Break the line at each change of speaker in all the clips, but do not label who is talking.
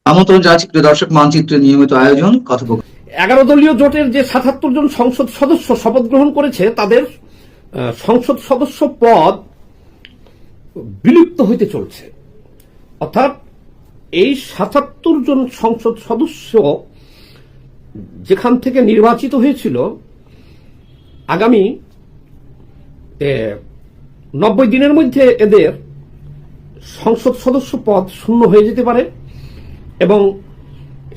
আমন্ত্রণ জানাচ্ছি প্রিয় দর্শক, মানচিত্রের নিয়মিত আয়োজন কথোপকথন।
11 দলীয় জোটের যে 77 জন সংসদ সদস্য শপথ গ্রহণ করেছে তাদের সংসদ সদস্য পদ বিলুপ্ত হইতে চলছে। অর্থাৎ এই 77 জন সংসদ সদস্য যেখান থেকে নির্বাচিত হয়েছিল, আগামী 90 দিনের মধ্যে এদের সংসদ সদস্য পদ শূন্য হয়ে যেতে পারে এবং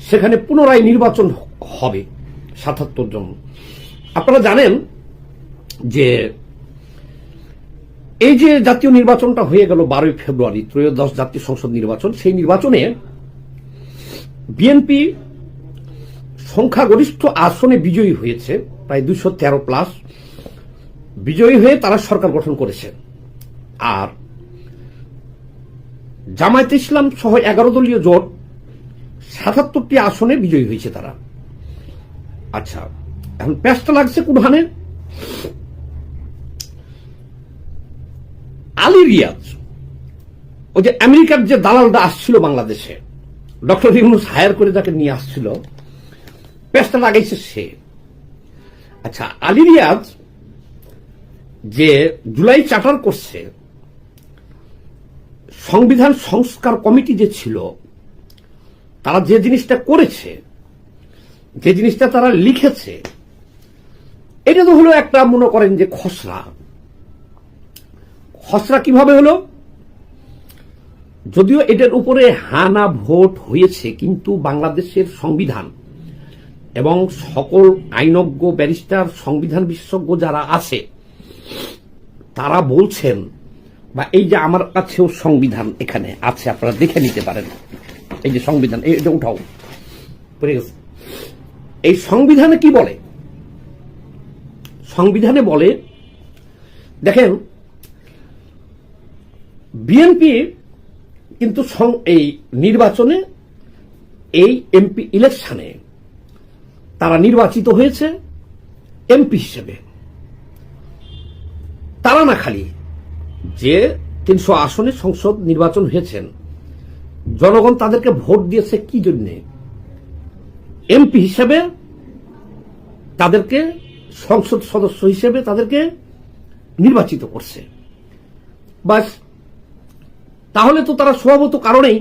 সেখানে পুনরায় নির্বাচন হবে 77 জন। আপনারা জানেন যে এই যে জাতীয় নির্বাচনটা হয়ে গেল 12 ফেব্রুয়ারি, ত্রয়োদশ জাতীয় সংসদ নির্বাচন, সেই নির্বাচনে বিএনপি সংখ্যাগরিষ্ঠ আসনে বিজয়ী হয়েছে, প্রায় 213+ বিজয়ী হয়ে তারা সরকার গঠন করেছে। আর জামায়াতে ইসলাম সহ 11 দলীয় জোট 77টি আসনে বিজয়ী হয়েছে তারা। আচ্ছা, এখন পেশটা লাগছে কোনখানে? আলী রিয়াজ, ওই যে আমেরিকার যে দালালটা আসছিল বাংলাদেশে, ডক্টর ইউনূস হায়ার করে যাকে নিয়ে আসছিল, পেশটা লাগাইছে সে। আচ্ছা, আলী রিয়াজ যে জুলাই চার্টার করছে, সংবিধান সংস্কার কমিটি যে ছিল, তারা যে জিনিসটা করেছে, যে জিনিসটা তারা লিখেছে, এটা তো হলো একটা, মনে করেন যে খসড়া। খসড়া কিভাবে হলো? যদিও এটার উপরে হানা ভোট হয়েছে, কিন্তু বাংলাদেশের সংবিধান এবং সকল আইনজ্ঞ, ব্যারিস্টার, সংবিধান বিশেষজ্ঞ যারা আছে তারা বলছেন, বা এই যে আমার কাছেও সংবিধান এখানে আছে, আপনারা দেখে নিতে পারেন, এই যে সংবিধান, এটা উঠাও, এই সংবিধানে কি বলে? সংবিধানে বলে, দেখেন, বিএনপি কিন্তু এই নির্বাচনে, এই এমপি ইলেকশনে তারা নির্বাচিত হয়েছে এমপি হিসেবে। তারা না, খালি যে 300 আসনে সংসদ নির্বাচন হয়েছেন, জনগণ তাদেরকে ভোট দিয়েছে কি জন্যে? এমপি হিসেবে তাদেরকে, সংসদ সদস্য হিসেবে তাদেরকে নির্বাচিত করছে। বাস, তাহলে তো তারা স্বভাবত কারণেই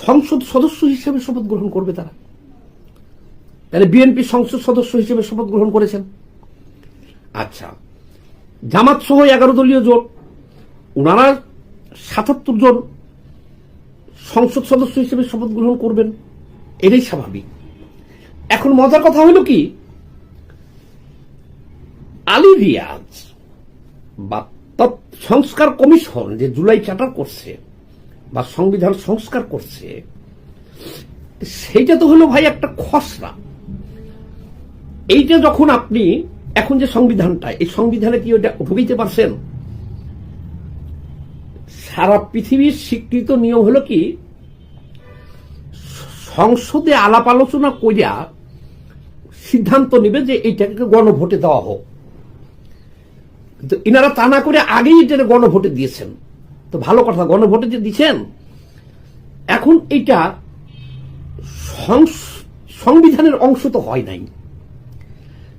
সংসদ সদস্য হিসেবে শপথ গ্রহণ করবে তারা। তাহলে বিএনপি সংসদ সদস্য হিসেবে শপথ গ্রহণ করেছেন। আচ্ছা, জামাত সহ 11 দলীয় জোট, ওনারা 77 জন সংসদ সদস্য হিসেবে শপথ গ্রহণ করবেন, এটাই স্বাভাবিক। এখন মজার কথা হলো কি, আলী রিয়াজ বা সংস্কার কমিশন যে জুলাই চার্টার করছে বা সংবিধান সংস্কার করছে, সেইটা তো হলো ভাই একটা খসড়া। এইটা যখন আপনি, এখন যে সংবিধানটা, এই সংবিধানে কি ওটা ঢুকাইতে পারছেন? সারা পৃথিবীর স্বীকৃত নিয়ম হলো কি, সংসদে আলাপ আলোচনা করিয়া সিদ্ধান্ত নিবে যে এইটাকে গণভোটে দেওয়া হোক। কিন্তু ইনারা তা না করে আগেই এটা গণভোটে দিয়েছেন। তো ভালো কথা, গণভোটে যে দিচ্ছেন, এখন এটা সংবিধানের অংশ তো হয় নাই।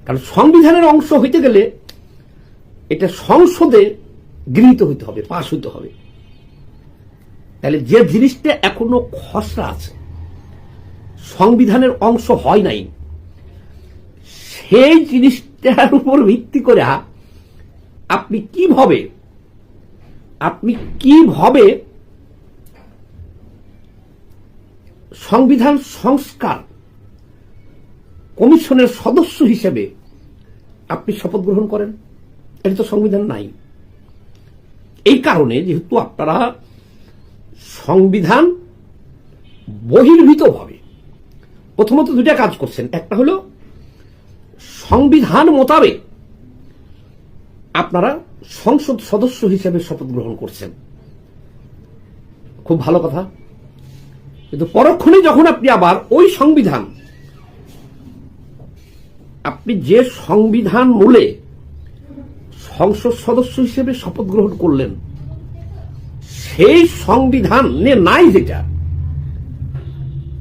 কারণ সংবিধানের অংশ হইতে গেলে এটা সংসদে গৃহীত হইতে হবে, পাশ হইতে হবে। তাহলে যে জিনিসটা এখনো খসড়া আছে, সংবিধানের অংশ হয় নাই, সেই জিনিসটার উপর ভিত্তি করে আপনি কিভাবে সংবিধান সংস্কার কমিশনের সদস্য হিসেবে আপনি শপথ গ্রহণ করেন? এটা তো সংবিধান নাই। এই কারণে যেহেতু আপনারা সংবিধান বহির্ভূতভাবে প্রথমত দুইটা কাজ করছেন, একটা হলো সংবিধান মোতাবেক আপনারা সংসদ সদস্য হিসেবে শপথ গ্রহণ করছেন, খুব ভালো কথা। কিন্তু পরক্ষণে যখন আপনি আবার ওই সংবিধান, আপনি যে সংবিধান মূলে সংসদ সদস্য হিসেবে শপথ গ্রহণ করলেন, সেই সংবিধানে নাই যেটা,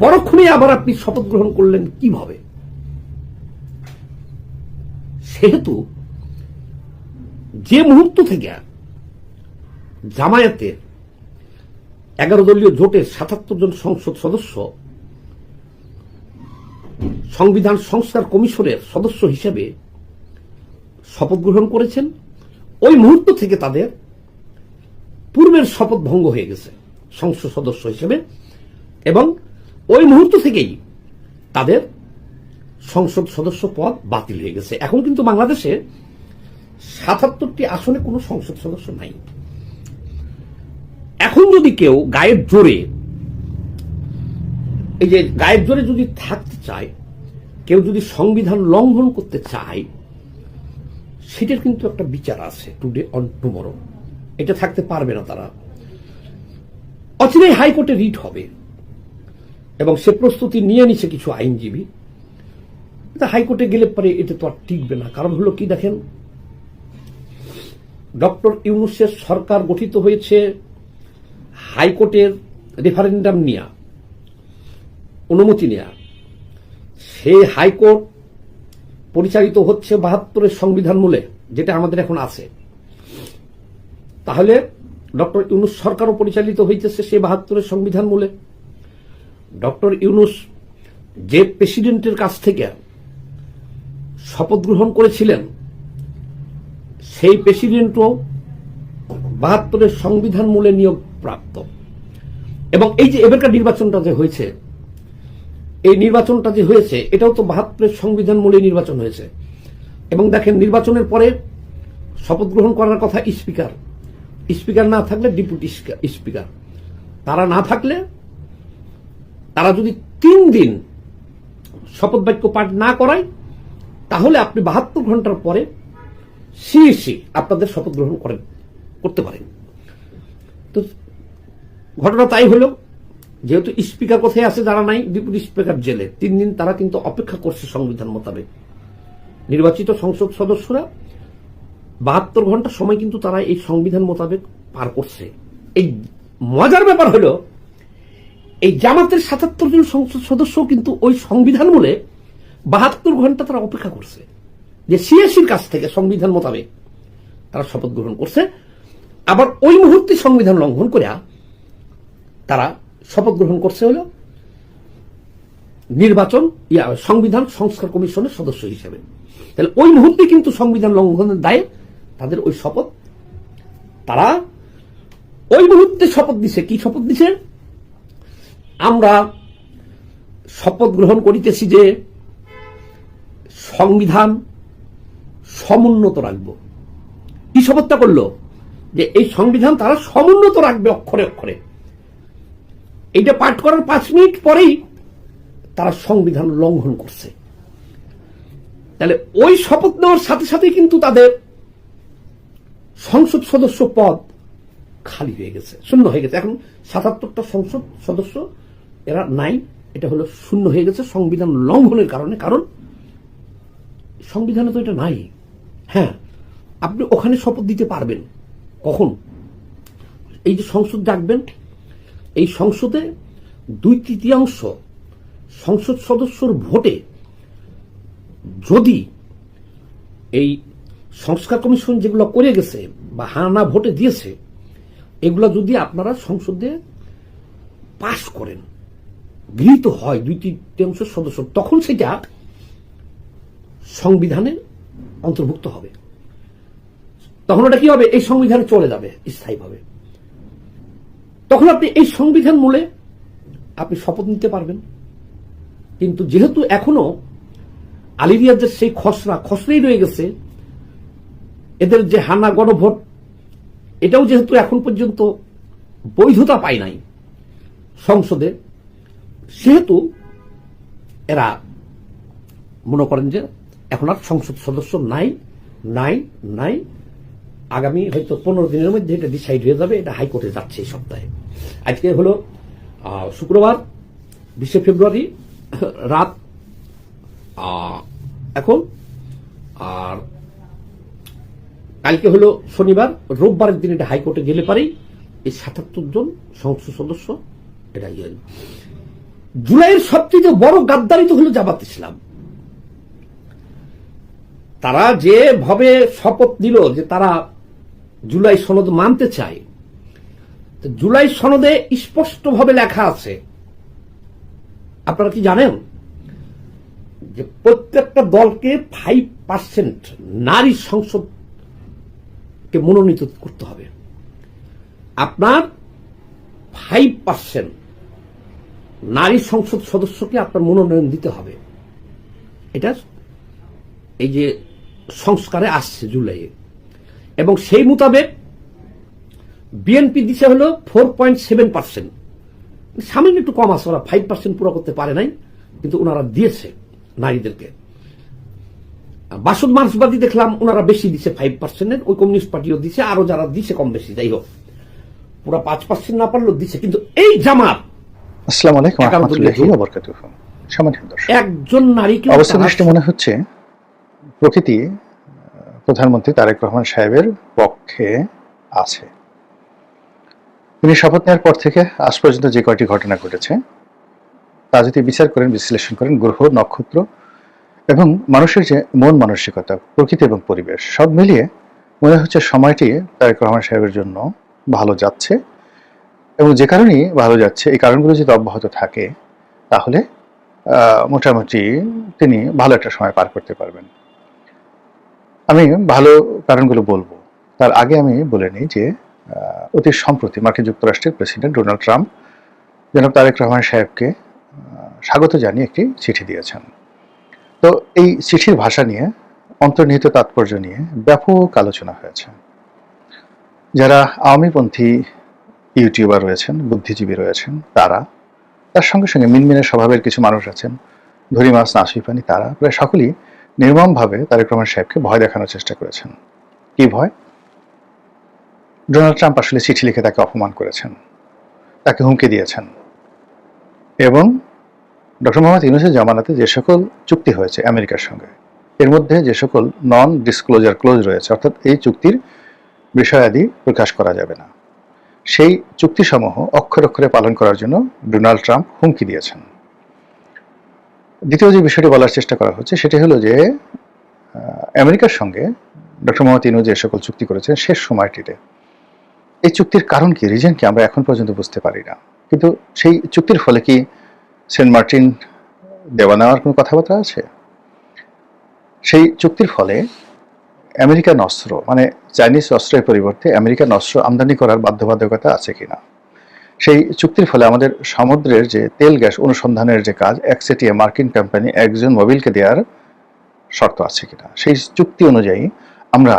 পরক্ষণে আবার আপনি শপথ গ্রহণ করলেন কিভাবে? সেহেতু যে মুহূর্ত থেকে জামায়াতের 11 দলীয় জোটের 77 জন সংসদ সদস্য সংবিধান সংস্কার কমিশনের সদস্য হিসেবে শপথ গ্রহণ করেছেন, ওই মুহূর্ত থেকে তাদের পূর্বের শপথ ভঙ্গ হয়ে গেছে সংসদ সদস্য হিসেবে, এবং ওই মুহূর্ত থেকেই তাদের সংসদ সদস্য পদ বাতিল হয়ে গেছে। এখন কিন্তু বাংলাদেশে 77টি আসনে কোনো সংসদ সদস্য নাই। এখন যদি কেউ গায়ের জোরে, এই যে গায়ের জোরে যদি থাকতে চায়, কেউ যদি সংবিধান লঙ্ঘন করতে চায়, সেটার কিন্তু একটা বিচার আছে, টুডে অন টুমরো। এটা থাকতে পারবে না তারা। অচিরেই হাইকোর্টে রিট হবে এবং সে প্রস্তুতি নিয়ে নিছে কিছু আইনজীবী। হাইকোর্টে গেলে পরে এটা তো আর টিকবে না। কারণ হলো কি, দেখেন, ডক্টর ইউনূসের সরকার গঠিত হয়েছে হাইকোর্টের রেফারেন্ডাম নিয়ে, অনুমতি নেয়া। সেই হাইকোর্ট পরিচালিত হচ্ছে 72-এর সংবিধান মূলে, যেটা আমাদের এখন আছে। তাহলে ডক্টর ইউনূস সরকারও পরিচালিত হইতেছে সেই 72-এর সংবিধান মূলে। ডক্টর ইউনূস যে প্রেসিডেন্টের কাছ থেকে শপথ গ্রহণ করেছিলেন, সেই প্রেসিডেন্টও 72-এর সংবিধান মূলে নিয়োগ প্রাপ্ত। এবং এই যে এবারকার নির্বাচনটা যে হয়েছে, এই নির্বাচনটা যে হয়েছে এটাও তো 72-এর সংবিধান মূলে নির্বাচন হয়েছে। এবং দেখেন, নির্বাচনের পরে শপথ গ্রহণ করার কথা স্পিকার, স্পিকার না থাকলে ডেপুটি স্পিকার, তারা না থাকলে, তারা যদি 3 দিন শপথ বাক্য পাঠ না করায়, তাহলে আপনি 72 ঘন্টার পরে সিএসি আপনাদের শপথ গ্রহণ করতে পারেন। তো ঘটনা তাই হলো, যেহেতু স্পিকার কোথায় আছে যারা নাই, ডেপুটি স্পিকার জেলে, 3 দিন তারা কিন্তু অপেক্ষা করছে সংবিধান মোতাবেক। নির্বাচিত সংসদ সদস্যরা 72 ঘন্টা সময় কিন্তু তারা এই সংবিধান মোতাবেক পার করছে। এই মজার ব্যাপার হলো, এই জামাতের 77 জন সংসদ সদস্য কিন্তু ওই সংবিধান মূলে 72 ঘন্টা তারা অপেক্ষা করছে যে সিএসির কাছ থেকে সংবিধান মোতাবেক তারা শপথ গ্রহণ করছে। আবার ওই মুহূর্তে সংবিধান লঙ্ঘন করে তারা শপথ গ্রহণ করছে হলো সংবিধান সংস্কার কমিশনের সদস্য হিসেবে। তাহলে ওই মুহূর্তে কিন্তু সংবিধান লঙ্ঘনের দায়ে তাদের ওই শপথ, তারা ওই মুহূর্তে শপথ দিছে। কি শপথ দিছে? আমরা শপথ গ্রহণ করিতেছি যে সংবিধান সমুন্নত রাখবো। কি শপথটা করলো? যে এই সংবিধান তারা সমুন্নত রাখবে অক্ষরে অক্ষরে। এইটা পাঠ করার 5 মিনিট পরেই তারা সংবিধান লঙ্ঘন করছে। তাহলে ওই শপথ নেওয়ার সাথে সাথে কিন্তু তাদের সংসদ সদস্য পদ খালি হয়ে গেছে, শূন্য হয়ে গেছে। এখন 77টা সংসদ সদস্য এরা নাই, এটা হলো শূন্য হয়ে গেছে সংবিধান লঙ্ঘনের কারণে। কারণ সংবিধানে তো এটা নাই। হ্যাঁ, আপনি ওখানে শপথ দিতে পারবেন কখন? এই যে সংসদ ডাকবেন, এই সংসদে 2/3 সংসদ সদস্যর ভোটে যদি এই সংস্কার কমিশন যেগুলো করে গেছে বা হানা ভোটে দিয়েছে, এগুলো যদি আপনারা সংসদে পাশ করেন, গৃহীত হয় 2/3 সদস্য, তখন সেটা সংবিধানে অন্তর্ভুক্ত হবে। তখন ওটা কি হবে? এই সংবিধানে চলে যাবে স্থায়ীভাবে। তখন আপনি এই সংবিধান মূলে আপনি শপথ নিতে পারবেন। কিন্তু যেহেতু এখনো আলী রিয়াজের সেই খসড়াই রয়ে গেছে, এদের যে হানা গণভোট, এটাও যেহেতু এখন পর্যন্ত বৈধতা পায় নাই সংসদে, সেহেতু এরা মনে করেন যে এখন আর সংসদ সদস্য নাই। আগামী হয়তো 15 দিনের মধ্যে এটা ডিসাইড হয়ে যাবে। এটা হাইকোর্টে যাচ্ছে এই সপ্তাহে। আজকে হলো শুক্রবার 20 ফেব্রুয়ারি রাত এখন, আর কালকে হলো শনিবার, রোববারের দিন এটা হাইকোর্টে গেলে পারেই এই 77 জন সংসদ সদস্য এটা জুলাইয়ের সবচেয়ে বড় গাদ্দারি তো হলো জামাত ইসলাম। তারা যেভাবে শপথ নিল যে তারা জুলাই সনদ মানতে চায়, জুলাই সনদে স্পষ্টভাবে লেখা আছে, আপনারা কি জানেন যে প্রত্যেকটা দলকে 5% নারী সংসদকে মনোনীত করতে হবে। আপনার 5% নারী সংসদ সদস্যকে আপনার মনোনয়ন দিতে হবে। এটা এই যে সংস্কারে আসছে জুলাইয়ে, এবং সেই মোতাবেক বিএনপি দিছে হলো 4.7%, সামান্য একটু কম আছে, ওরা 5% পুরো করতে পারে নাই, কিন্তু ওনারা দিয়েছে নারীদেরকে। বাসদ মার্ক্সবাদী দেখলাম ওনারা বেশি দিছে 5%, ওই কমিউনিস্ট পার্টিও দিছে, আরো যারা দিছে কম বেশি, যাই হোক পুরো 5% না পারলেও দিছে। কিন্তু এই জামাত,
আসসালামু আলাইকুম ওয়া রাহমাতুল্লাহি ওয়া বারাকাতুহু, সম্মানিত দর্শক,
একজন নারীকে
অবস্থা দৃষ্টি মনে হচ্ছে প্রকৃতি প্রধানমন্ত্রী তারেক রহমান সাহেবের পক্ষে আছে। তিনি শপথ নেওয়ার পর থেকে আজ পর্যন্ত যে কয়টি ঘটনা ঘটেছে তা যদি বিচার করেন, বিশ্লেষণ করেন, গ্রহ নক্ষত্র এবং মানুষের যে মন মানসিকতা, প্রকৃতি এবং পরিবেশ সব মিলিয়ে মনে হচ্ছে সময়টি তারেক রহমান সাহেবের জন্য ভালো যাচ্ছে। এবং যে কারণেই ভালো যাচ্ছে, এই কারণগুলো যদি অব্যাহত থাকে তাহলে মোটামুটি তিনি ভালো একটা সময় পার করতে পারবেন। আমি ভালো কারণগুলো বলবো, তার আগে আমি বলে নিই যে অতি সম্প্রতি মার্কিন যুক্তরাষ্ট্রের প্রেসিডেন্ট ডোনাল্ড ট্রাম্প জনাব তারেক রহমান সাহেবকে স্বাগত জানিয়ে একটি চিঠি দিয়েছেন। তো এই চিঠির ভাষা নিয়ে, অন্তর্নিহিত তাৎপর্য নিয়ে ব্যাপক আলোচনা হয়েছে। যারা আওয়ামীপন্থী ইউটিউবার রয়েছেন, বুদ্ধিজীবী রয়েছেন, তার সঙ্গে সঙ্গে মিনমিনে স্বভাবের কিছু মানুষ আছেন, ধরি মাছ নাসিফানি, তারা প্রায় সকলেই নির্মমভাবে তারেক রহমান সাহেবকে ভয় দেখানোর চেষ্টা করেছেন। কি ভয়? ডোনাল্ড ট্রাম্প আসলে চিঠি লিখে তাকে অপমান করেছেন, তাকে হুমকি দিয়েছেন, এবং ডক্টর মোহাম্মদ ইউনূসের জামানাতে যে সকল চুক্তি হয়েছে আমেরিকার সঙ্গে, এর মধ্যে যে সকল নন ডিসক্লোজার ক্লোজ রয়েছে, অর্থাৎ এই চুক্তির বিষয়াদি প্রকাশ করা যাবে না, সেই চুক্তিসমূহ অক্ষরে অক্ষরে পালন করার জন্য ডোনাল্ড ট্রাম্প হুমকি দিয়েছেন। দ্বিতীয় যে বিষয়টি বলার চেষ্টা করা হচ্ছে সেটি হলো যে আমেরিকার সঙ্গে ডক্টর মোহাম্মদ ইউনূস যে সকল চুক্তি করেছেন শেষ সময়টিতে, এই চুক্তির কারণ কি, রিজন কি, আমরা এখন পর্যন্ত বুঝতে পারি না। কিন্তু সেই চুক্তির ফলে কি সেন্ট মার্টিন দেওয়া নেওয়ার কোনো কথাবার্তা আছে? সেই চুক্তির ফলে আমেরিকান অস্ত্র, মানে চাইনিজ অস্ত্রের পরিবর্তে আমেরিকান অস্ত্র আমদানি করার বাধ্যবাধকতা আছে কিনা? সেই চুক্তির ফলে আমাদের সমুদ্রের যে তেল গ্যাস অনুসন্ধানের যে কাজ একচেটিয়া মার্কিন কোম্পানি একজন মোবিলকে দেওয়ার শর্ত আছে কিনা? সেই চুক্তি অনুযায়ী আমরা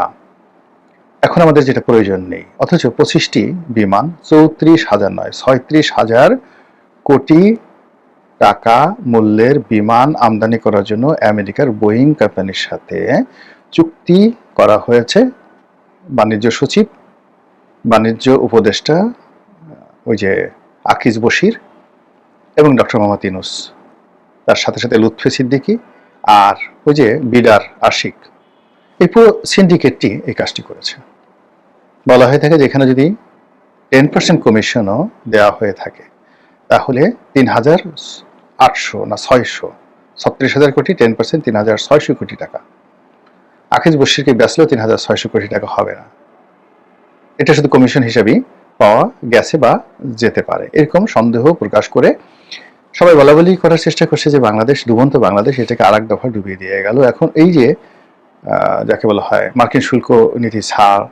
এখন আমাদের যেটা প্রয়োজন নেই, অথচ 25টি বিমান 34,000 নয় 36,000 কোটি টাকা মূল্যের বিমান আমদানি করার জন্য আমেরিকার বোয়িং কোম্পানির সাথে চুক্তি করা হয়েছে। বাণিজ্য সচিব, বাণিজ্য উপদেষ্টা ওই যে আকিজ বশির এবং ডক্টর মোহাম্মদ ইউনূস, তার সাথে সাথে লুৎফে সিদ্দিকী আর ওই যে বিডার আশিক, এই পুরো সিন্ডিকেটটি এই কাজটি করেছে। বলা হয়ে থাকে যে এখানে যদি 10% কমিশনও দেওয়া হয়ে থাকে তাহলে 3,800 না 600, 36,000 কোটি, 10% 3,600 কোটি টাকা। আকিজ বশিরকে বেচলেও 3,600 কোটি টাকা হবে না, এটা শুধু কমিশন হিসাবেই পাওয়া গেছে বা যেতে পারে, এরকম সন্দেহ প্রকাশ করে সবাই বলাবলি করার চেষ্টা করছে যে বাংলাদেশ, ডুবন্ত বাংলাদেশ, এটাকে আর এক দফা ডুবিয়ে দিয়ে গেল। এখন এই যে যাকে বলা হয় মার্কিন শুল্ক নীতি ছাড়,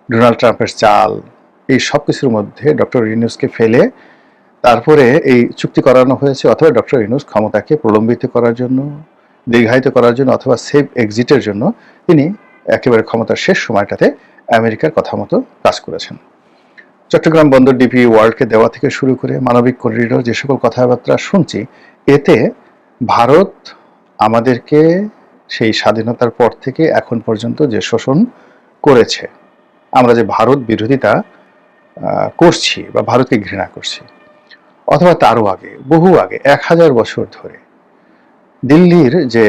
ডোনাল্ড ট্রাম্পের চাল, এই সব কিছুর মধ্যে ডক্টর ইউনূসকে ফেলে তারপরে এই চুক্তি করানো হয়েছে, অথবা ডক্টর ইউনূস ক্ষমতাকে প্রলম্বিত করার জন্য, দীর্ঘায়িত করার জন্য, অথবা সেফ এক্সিটের জন্য তিনি একেবারে ক্ষমতার শেষ সময়টাতে আমেরিকার কথা মতো কাজ করেছেন। চট্টগ্রাম বন্দর ডিপি ওয়ার্ল্ডকে দেওয়া থেকে শুরু করে মানবিক করিডোর, যে সকল কথাবার্তা শুনছি, এতে ভারত আমাদেরকে সেই স্বাধীনতার পর থেকে এখন পর্যন্ত যে শোষণ করেছে, আমরা যে ভারত বিরোধিতা করছি বা ভারতকে ঘৃণা করছি, অথবা তারও আগে, বহু আগে, 1000 বছর ধরে দিল্লির যে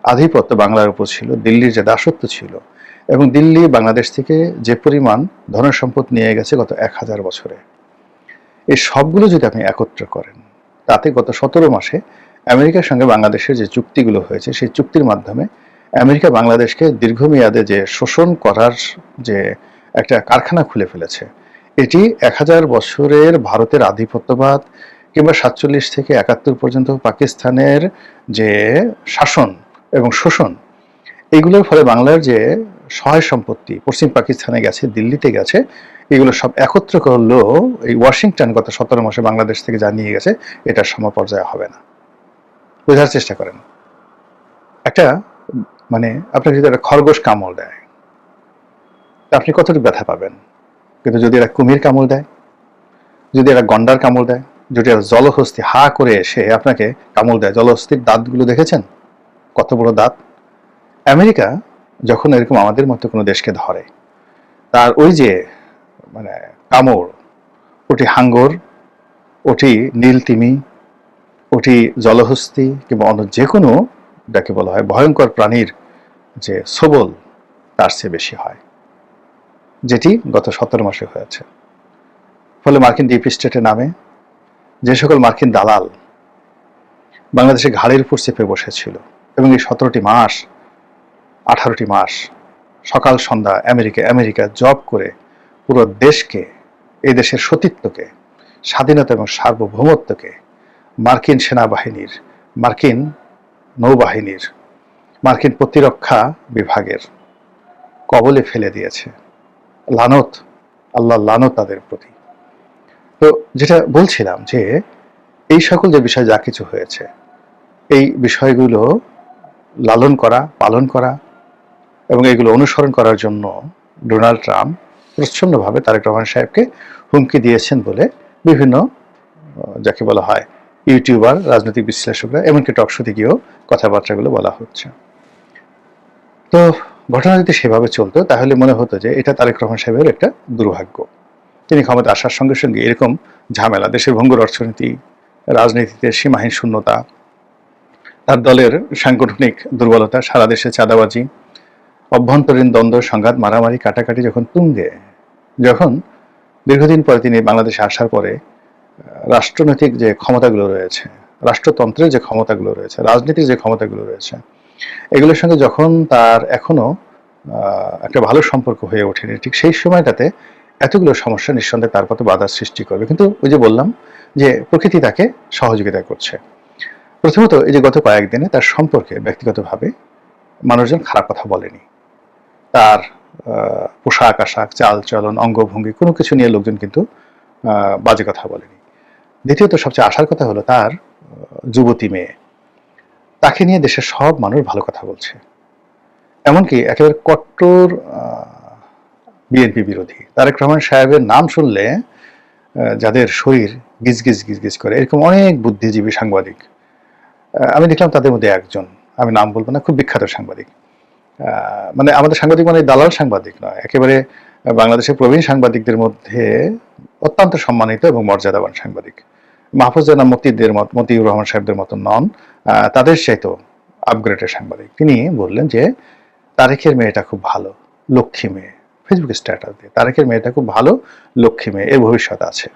আধিপত্য বাংলার উপর ছিল, দিল্লির যে দাসত্ব ছিল, এবং দিল্লি বাংলাদেশ থেকে যে পরিমাণ ধনসম্পদ নিয়ে গেছে গত 1000 বছরে, এই সবগুলো যদি আপনি একত্র করেন, তাতে গত 17 মাসে আমেরিকার সঙ্গে বাংলাদেশের যে চুক্তিগুলো হয়েছে সেই চুক্তির মাধ্যমে আমেরিকা বাংলাদেশকে দীর্ঘমেয়াদে যে শোষণ করার যে একটা কারখানা খুলে ফেলেছে, এটি 1000 বছরের ভারতের আধিপত্যবাদ কিংবা 47 থেকে 71 পর্যন্ত পাকিস্তানের যে শাসন এবং শোষণ, এগুলোর ফলে বাংলার যে সহায় সম্পত্তি পশ্চিম পাকিস্তানে গেছে, দিল্লিতে গেছে, এগুলো সব একত্র করলেও এই ওয়াশিংটন গত 17 মাসে বাংলাদেশ থেকে যা নিয়ে গেছে এটা সমপর্যায়ে হবে না। বোঝার চেষ্টা করেন, একটা মানে আপনাকে যদি একটা খরগোশ কামড় দেয় আপনি কতটুকু ব্যথা পাবেন, কিন্তু যদি এরা কুমির কামড় দেয়, যদি এরা গন্ডার কামড় দেয়, যদি এরা জলহস্তি হা করে এসে আপনাকে কামড় দেয়, জলহস্তির দাঁতগুলো দেখেছেন কত বড় দাঁত? আমেরিকা যখন এরকম আমাদের মতো কোনো দেশকে ধরে, তার ওই যে মানে কামড়, ওটি হাঙ্গর, ওটি নীল তিমি, ওটি জলহস্তি কিংবা অন্য যে কোনো যাকে বলা হয় ভয়ঙ্কর প্রাণীর যে সবল, তার চেয়ে বেশি হয়, যেটি গত 17 মাসে হয়েছে। ফলে মার্কিন ডিপ স্টেটের নামে যে সকল মার্কিন দালাল বাংলাদেশে ঘাড়ের উপর চেপে বসেছিল এবং এই 17টি মাস 18টি মাস সকাল সন্ধ্যা আমেরিকা আমেরিকা জব করে পুরো দেশকে, এই দেশের সতীত্বকে, স্বাধীনতা এবং সার্বভৌমত্বকে মার্কিন সেনাবাহিনীর, মার্কিন নৌবাহিনীর, মার্কিন প্রতিরক্ষা বিভাগের কবলে ফেলে দিয়েছে। লানত, আল্লাহ লানত তাদের প্রতি। তো যেটা বলছিলাম যে এই সকল যে বিষয় যা কিছু হয়েছে, এই বিষয়গুলো লালন করা, পালন করা এবং এগুলো অনুসরণ করার জন্য ডোনাল্ড ট্রাম্প প্রচ্ছন্নভাবে তারেক রহমান সাহেবকে হুমকি দিয়েছেন বলে বিভিন্ন যাকে বলা হয় ইউটিউবার, রাজনৈতিক বিশ্লেষকরা, এমনকি টকশোতে গিয়েও কথাবার্তাগুলো বলা হচ্ছে। তো ঘটনা যদি সেভাবে চলতো তাহলে মনে হতো যে এটা তারেক রহমান সাহেবের একটা দুর্ভাগ্য। তিনি ক্ষমতা আসার সঙ্গে সঙ্গে এরকম ঝামেলা, দেশের ভঙ্গুর অর্থনীতি, রাজনীতিতে সীমাহীন শূন্যতা, তার দলের সাংগঠনিক দুর্বলতা, সারা দেশে চাঁদাবাজি, অভ্যন্তরীণ দ্বন্দ্ব, সংঘাত, মারামারি, কাটাকাটি যখন তুঙ্গে, যখন দীর্ঘদিন পরে তিনি বাংলাদেশে আসার পরে রাষ্ট্রনৈতিক যে ক্ষমতাগুলো রয়েছে, রাষ্ট্রতন্ত্রের যে ক্ষমতাগুলো রয়েছে, রাজনীতির যে ক্ষমতাগুলো রয়েছে, এগুলোর সঙ্গে যখন তার এখনো একটা ভালো সম্পর্ক হয়ে ওঠেনি, ঠিক সেই সময়টাতে এতগুলো সমস্যা নিঃসন্দেহে তার পথে বাধার সৃষ্টি করবে। কিন্তু ওই যে বললাম যে প্রকৃতি তাকে সহযোগিতা করছে। প্রথমত এই যে গত কয়েকদিনে তার সম্পর্কে ব্যক্তিগতভাবে মানুষজন খারাপ কথা বলেনি, তার পোশাক আশাক, চাল চলন, অঙ্গভঙ্গি কোনো কিছু নিয়ে লোকজন কিন্তু বাজে কথা বলেনি। দ্বিতীয়ত সবচেয়ে আসার কথা হলো তার যুবতী মেয়ে, তাকে নিয়ে দেশের সব মানুষ ভালো কথা বলছে। এমনকি একেবারে কট্টর বিএনপি বিরোধী তারেক রহমান সাহেবের নাম শুনলে যাদের শরীর গিজ গিজ গিজ গিজ করে, এরকম অনেক বুদ্ধিজীবী সাংবাদিক আমি দেখলাম। তাদের মধ্যে একজন, আমি নাম বলবো না, খুব বিখ্যাত সাংবাদিক, মানে আমাদের সাংবাদিক মানে দালাল সাংবাদিক নয়, একেবারে বাংলাদেশের প্রবীণ সাংবাদিকদের মধ্যে অত্যন্ত সম্মানিত এবং মর্যাদাবান সাংবাদিক, মাহফুজ জানা মতিউর রহমান সাহেবদের মতন নন, তাদের চাইতেও আপগ্রেডের সাংবাদিক। তিনি বললেন যে তারেকের মেয়েটা খুব ভালো, লক্ষ্মী মেয়ে, ফেসবুকে স্ট্যাটাস দিয়ে তারেকের মেয়েটা খুব ভালো, লক্ষ্মী মেয়ে, এর ভবিষ্যৎ আছে।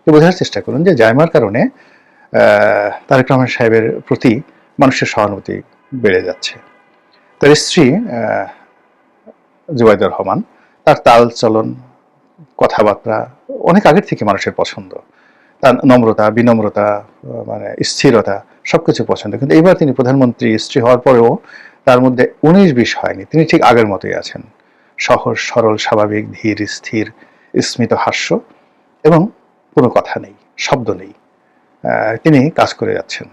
বোঝার চেষ্টা করুন যে জায়মার কারণে তারেক রহমান সাহেবের প্রতি মানুষের সহানুভূতি বেড়ে যাচ্ছে। তার স্ত্রী জুবাইদুর রহমান, তার তাল চলন, কথাবার্তা অনেক আগের থেকে মানুষের পছন্দ, তার নম্রতা, বিনম্রতা, মানে স্থিরতা সবকিছু পছন্দ। কিন্তু এবার তিনি প্রধানমন্ত্রী স্ত্রী হওয়ার পরেও তার মধ্যে 19-20 হয়নি, তিনি ঠিক আগের মতোই আছেন, সহজ সরল স্বাভাবিক, ধীর স্থির, স্মিত হাস্য এবং কোনো কথা নেই, শব্দ নেই, তিনি কাজ করে যাচ্ছেন।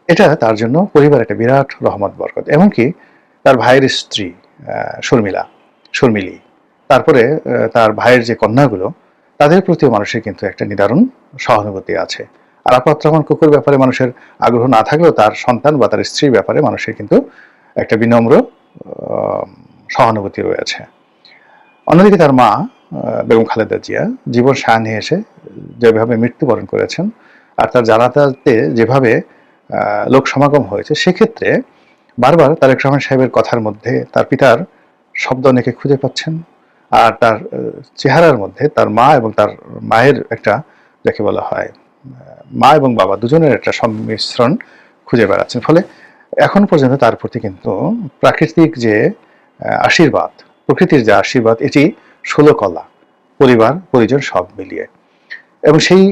এটা তার জন্য পরিবার একটা বিরাট রহমত বরকত। এমনকি তার ভাইয়ের স্ত্রী শর্মিলী, তারপরে তার ভাইয়ের যে কন্যাগুলো, তাদের প্রতিও মানুষের কিন্তু একটা নিদারুণ সহানুভূতি আছে। আর আপাতত কুকুর ব্যাপারে মানুষের আগ্রহ না থাকলেও তার সন্তান বা তার স্ত্রীর ব্যাপারে মানুষের কিন্তু একটা বিনম্র সহানুভূতি রয়েছে। অন্যদিকে তার মা বেগম খালেদা জিয়া জীবন সায়ান্নে এসে যেভাবে মৃত্যুবরণ করেছেন, আর তার জানাজাতে যেভাবে লোক সমাগম হয়েছে, সেক্ষেত্রে বারবার তারেক রহমান সাহেবের কথার মধ্যে তার পিতার শব্দ অনেকে খুঁজে পাচ্ছেন, আর তার চেহারার মধ্যে তার মা এবং তার মায়ের একটা যাকে বলা হয় মা এবং বাবা দুজনের একটা সংমিশ্রণ খুঁজে বেড়াচ্ছেন। ফলে এখন পর্যন্ত তার প্রতি কিন্তু প্রাকৃতিক যে আশীর্বাদ, প্রকৃতির যে আশীর্বাদ, এটি 16 কলা, পরিবার পরিজন সব মিলিয়ে। এবং সেই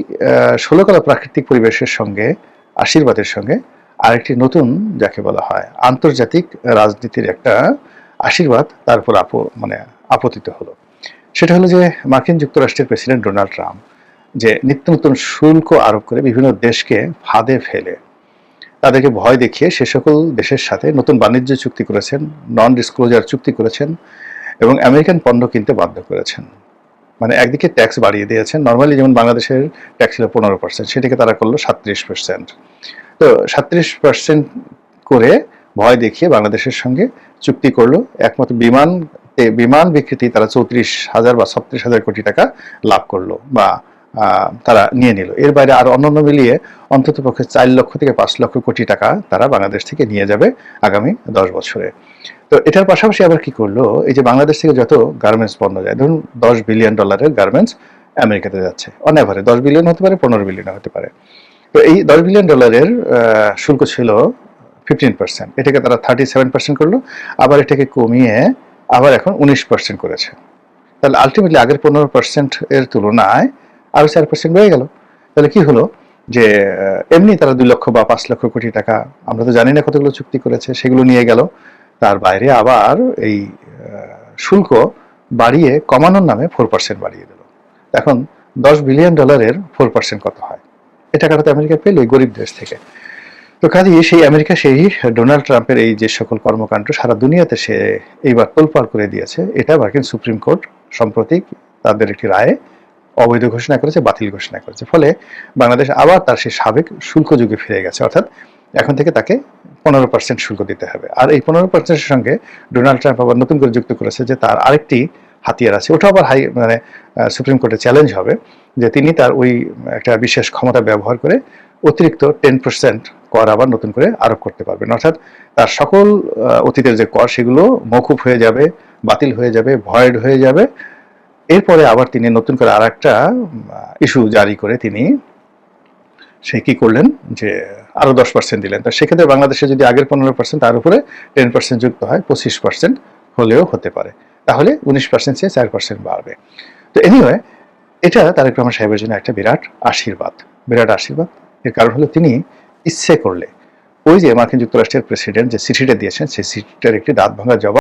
16 কলা প্রাকৃতিক পরিবেশের সঙ্গে, আশীর্বাদের সঙ্গে আরেকটি নতুন, যাকে বলা হয় আন্তর্জাতিক রাজনীতির একটা আশীর্বাদ তার উপর আপতিত হলো। সেটা হলো যে মার্কিন যুক্তরাষ্ট্রের প্রেসিডেন্ট ডোনাল্ড ট্রাম্প যে নিত্য নতুন শুল্ক আরোপ করে বিভিন্ন দেশকে ফাঁদে ফেলে তাদেরকে ভয় দেখিয়ে সে সকল দেশের সাথে নতুন বাণিজ্য চুক্তি করেছেন, নন ডিসক্লোজার চুক্তি করেছেন এবং আমেরিকান পণ্য কিনতে বাধ্য করেছেন। মানে একদিকে ট্যাক্স বাড়িয়ে দিয়েছেন। নর্মালি যেমন বাংলাদেশের ট্যাক্স ছিল 15%, সেটাকে তারা করলো 37%। তো 37% করে ভয় দেখিয়ে বাংলাদেশের সঙ্গে চুক্তি করলো। একমাত্র বিমান বিক্রিতে তারা 34,000 বা 36,000 কোটি টাকা লাভ করলো বা তারা নিয়ে নিল। এর বাইরে আর অন্যান্য মিলিয়ে অন্তত পক্ষে 4 লক্ষ থেকে 5 লক্ষ কোটি টাকা তারা বাংলাদেশ থেকে নিয়ে যাবে আগামী 10 বছরে। তো এটার পাশাপাশি আবার কি করলো, এই যে বাংলাদেশ থেকে যত গার্মেন্টস পণ্য যায়, ধরুন $10 বিলিয়ন গার্মেন্টস আমেরিকাতে যাচ্ছে, অন এভারেজ 10 বিলিয়ন হতে পারে, 15 বিলিয়ন হতে পারে। তো এই $10 বিলিয়ন শুল্ক ছিল 15%, এটাকে তারা 37% করলো, আবার এটাকে কমিয়ে আবার এখন 19% করেছে। তাহলে আলটিমেটলি আগের 15% এর তুলনায় আরো 4% বেড়ে গেল। তাহলে কি হলো যে এমনি তারা 2 লক্ষ বা 5 লক্ষ কোটি টাকা, আমরা তো জানি না কতগুলো চুক্তি করেছে, সেগুলো নিয়ে গেল। তার বাইরে আবার এই শুল্ক বাড়িয়ে কমানোর নামে 4% বাড়িয়ে দিল। এখন $10 বিলিয়ন 4% কত হয়? এই টাকাটা তো আমেরিকা পেল এই গরিব দেশ থেকে। তো কাজেই সেই আমেরিকা সেই ডোনাল্ড ট্রাম্পের এই যে সকল কর্মকাণ্ড সারা দুনিয়াতে সে এইবার তোলপাড় করে দিয়েছে। এটা মার্কিন সুপ্রিম কোর্ট সম্প্রতি তাদের একটি রায়ে অবৈধ ঘোষণা করেছে, বাতিল ঘোষণা করেছে। ফলে বাংলাদেশ আবার তার সেই সাবেক শুল্ক যুগে ফিরে গেছে। অর্থাৎ এখন থেকে তাকে 15% শুল্ক দিতে হবে। আর এই 15% এর সঙ্গে ডোনাল্ড ট্রাম্প আবার নতুন করে যুক্ত করেছে যে তার আরেকটি হাতিয়ার আছে, ওটা আবার সুপ্রিম কোর্টে চ্যালেঞ্জ হবে যে তিনি তার ওই একটা বিশেষ ক্ষমতা ব্যবহার করে অতিরিক্ত 10% কর আবার নতুন করে আরোপ করতে পারবেন। অর্থাৎ তার সকল অতীতের যে কর সেগুলো মওকুফ হয়ে যাবে, বাতিল হয়ে যাবে, ভয়েড হয়ে যাবে। এরপরে আবার তিনি নতুন করে আর একটা ইস্যু জারি করে তিনি সে কি করলেন যে আরো 10% দিলেন। তো সেক্ষেত্রে বাংলাদেশে যদি আগের 15% তার উপরে 10% যুক্ত হয়, 25% হলেও হতে পারে। তাহলে 19% চেয়ে 4% বাড়বে। তো এনিওয়ে, এটা তারেক রহমান সাহেবের জন্য একটা বিরাট আশীর্বাদ। এর কারণ হলো তিনি ইচ্ছে করলে ওই যে মার্কিন যুক্তরাষ্ট্রের প্রেসিডেন্ট যে চিঠিটা দিয়েছেন, সেই চিঠিটার একটি দাঁত ভাঙা জবাব